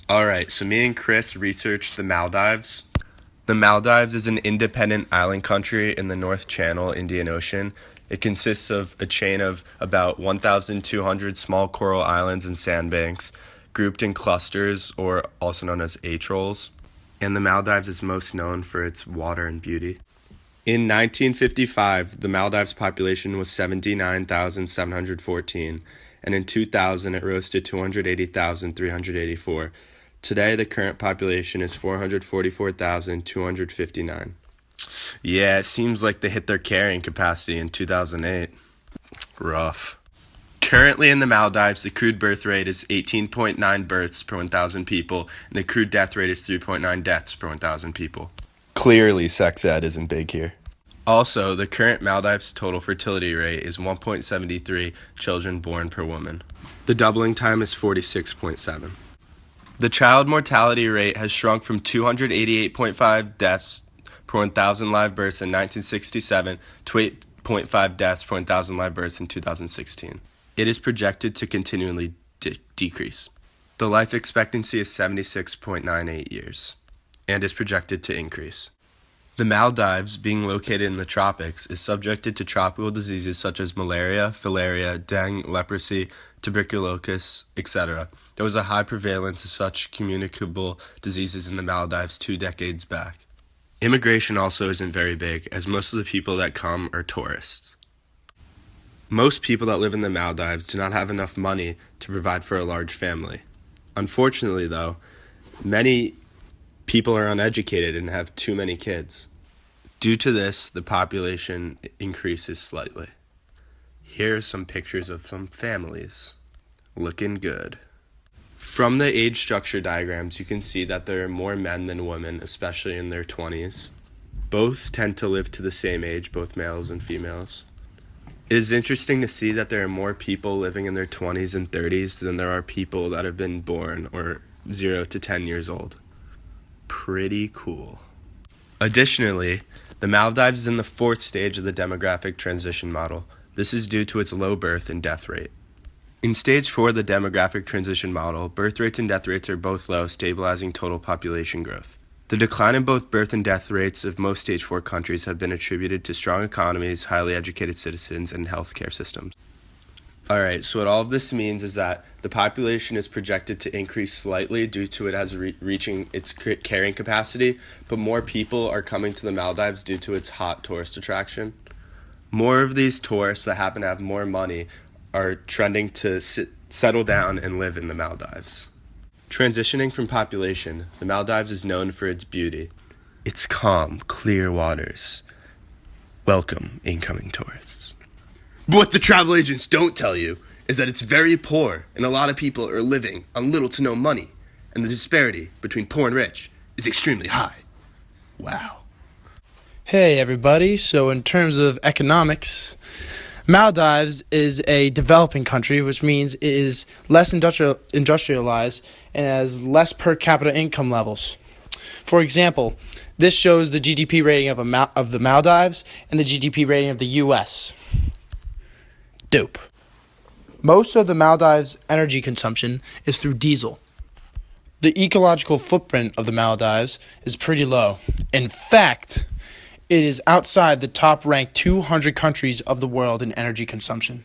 Alright, so me and Chris researched the Maldives. The Maldives is an independent island country in the North Channel Indian Ocean. It consists of a chain of about 1,200 small coral islands and sandbanks, grouped in clusters, or also known as atolls. And the Maldives is most known for its water and beauty. In 1955, the Maldives population was 79,714, and in 2000 it rose to 280,384. Today, the current population is 444,259. Yeah, it seems like they hit their carrying capacity in 2008. Rough. Currently in the Maldives, the crude birth rate is 18.9 births per 1,000 people, and the crude death rate is 3.9 deaths per 1,000 people. Clearly, sex ed isn't big here. Also, the current Maldives total fertility rate is 1.73 children born per woman. The doubling time is 46.7. The child mortality rate has shrunk from 288.5 deaths per 1,000 live births in 1967 to 8.5 deaths per 1,000 live births in 2016. It is projected to continually decrease. The life expectancy is 76.98 years and is projected to increase. The Maldives, being located in the tropics, is subjected to tropical diseases such as malaria, filaria, dengue, leprosy, tuberculosis, etc. There was a high prevalence of such communicable diseases in the Maldives 2 decades back. Immigration also isn't very big, as most of the people that come are tourists. Most people that live in the Maldives do not have enough money to provide for a large family. Unfortunately, though, many people are uneducated and have too many kids. Due to this, the population increases slightly. Here are some pictures of some families. Looking good. From the age structure diagrams, you can see that there are more men than women, especially in their 20s. Both tend to live to the same age, both males and females. It is interesting to see that there are more people living in their 20s and 30s than there are people that have been born or 0 to 10 years old. Pretty cool. Additionally, the Maldives is in the 4th stage of the demographic transition model. This is due to its low birth and death rate. In stage 4 of the demographic transition model, birth rates and death rates are both low, stabilizing total population growth. The decline in both birth and death rates of most stage 4 countries have been attributed to strong economies, highly educated citizens, and healthcare systems. Alright, so what all of this means is that the population is projected to increase slightly due to it as reaching its carrying capacity, but more people are coming to the Maldives due to its hot tourist attraction. More of these tourists that happen to have more money are trending to settle down and live in the Maldives. Transitioning from population, the Maldives is known for its beauty. Its calm, clear waters. Welcome, incoming tourists. But what the travel agents don't tell you is that it's very poor and a lot of people are living on little to no money, and the disparity between poor and rich is extremely high. Wow. Hey everybody, so in terms of economics, Maldives is a developing country, which means it is less industrialized and has less per capita income levels. For example, this shows the GDP rating of the Maldives and the GDP rating of the US. Dope. Most of the Maldives' energy consumption is through diesel. The ecological footprint of the Maldives is pretty low. In fact, it is outside the top-ranked 200 countries of the world in energy consumption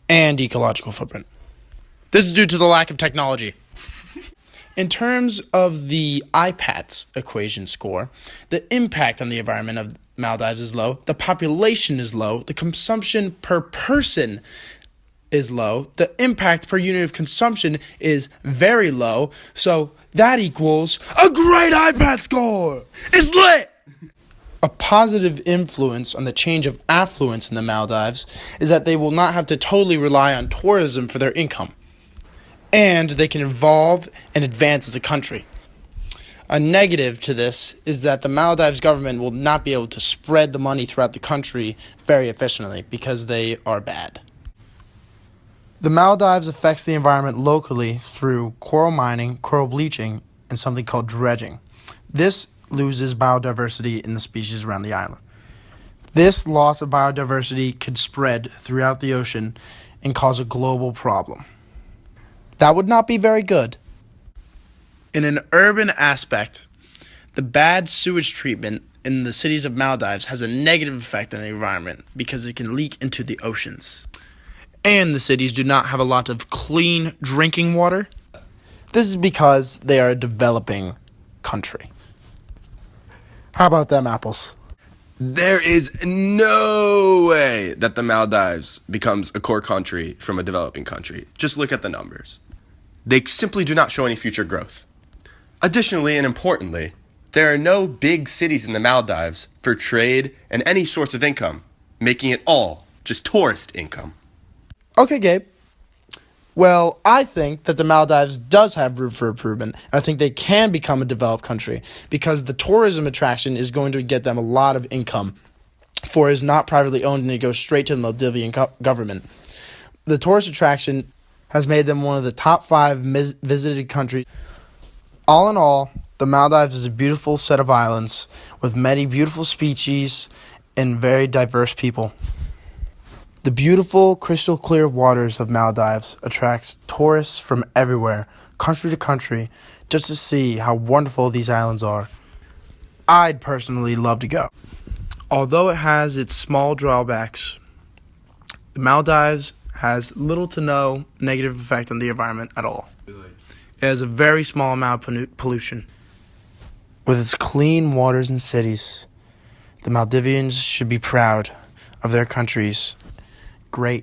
and ecological footprint. This is due to the lack of technology. In terms of the IPATS equation score, the impact on the environment of Maldives is low, the population is low, the consumption per person is low, the impact per unit of consumption is very low, so that equals a great IPAT score! It's lit! A positive influence on the change of affluence in the Maldives is that they will not have to totally rely on tourism for their income, and they can evolve and advance as a country. A negative to this is that the Maldives government will not be able to spread the money throughout the country very efficiently because they are bad. The Maldives affects the environment locally through coral mining, coral bleaching, and something called dredging. This loses biodiversity in the species around the island. This loss of biodiversity could spread throughout the ocean and cause a global problem. That would not be very good. In an urban aspect, the bad sewage treatment in the cities of Maldives has a negative effect on the environment because it can leak into the oceans. And the cities do not have a lot of clean drinking water. This is because they are a developing country. How about them apples? There is no way that the Maldives becomes a core country from a developing country. Just look at the numbers. They simply do not show any future growth. Additionally and importantly, there are no big cities in the Maldives for trade and any source of income, making it all just tourist income. Okay, Gabe. Well, I think that the Maldives does have room for improvement, and I think they can become a developed country because the tourism attraction is going to get them a lot of income, for it is not privately owned and it goes straight to the Maldivian government. The tourist attraction has made them one of the top 5 visited countries. All in all, the Maldives is a beautiful set of islands with many beautiful species and very diverse people. The beautiful, crystal clear waters of Maldives attracts tourists from everywhere, country to country, just to see how wonderful these islands are. I'd personally love to go. Although it has its small drawbacks, the Maldives has little to no negative effect on the environment at all. It has a very small amount of pollution. With its clean waters and cities, the Maldivians should be proud of their country's great